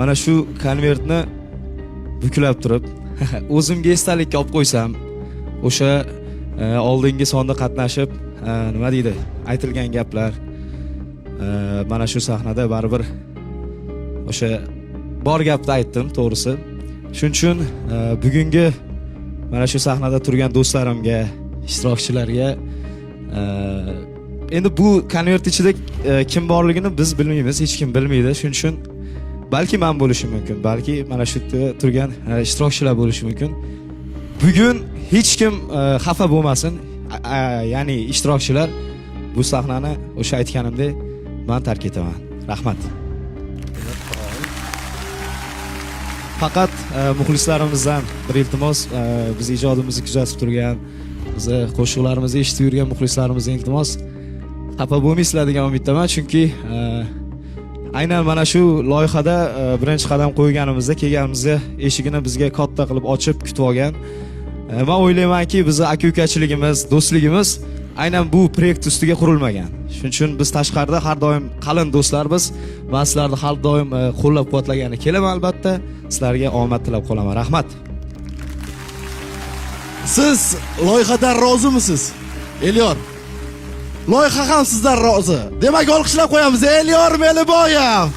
mana shu konvertni buklab turib, o'zimga esdalikka olib qo'ysam, o'sha oldingi sonda qatnashib, nima deydi, aytilgan gaplar mana shu sahnada baribir o'sha bor gapni aytdim, to'g'risi. Shuning uchun bugungi mana shu sahnada turgan do'stlarimga, ishtirokchilarga endi bu konvert ichida kim borligini biz bilmaymiz, hech kim bilmaydi. Shuning uchun balki men bo'lishim mumkin, balki mana shu yerda turgan ishtirokchilar bo'lishi mumkin. Bugun hech kim xafa bo'lmasin, ya'ni ishtirokchilar bu sahnani o'sha aytganimdek men tark etaman. Rahmat. Faqat muxlislarimizdan bir iltimos, biz ijodimizni kuzatib turgan, bizni qo'shiqlarimizni eshitib yurgan muxlislarimizdan iltimos, xafa bo'lmaysizlar degan umiddaman, chunki aynan mana shu loyihada birinchi qadam qo'yganimizda, kelganimizda eshigini bizga katta qilib ochib kutib olgan. Men o'ylaymanki, bizni aka-ukachiligimiz, do'stligimiz aynan bu proyekt ustiga qurilmagan. Shuning uchun biz tashqarida har doim qalin do'stlarmiz. Men sizlarni har doim qo'llab-quvvatlagani kelaman albatta. Sizlarga omad tilab qolaman. Rahmat. Siz loyihadan rozimisiz? Elyor. Loyiha ham sizdan rozi. Demak, olqishlab qo'yamiz. Elyor Meliboyev.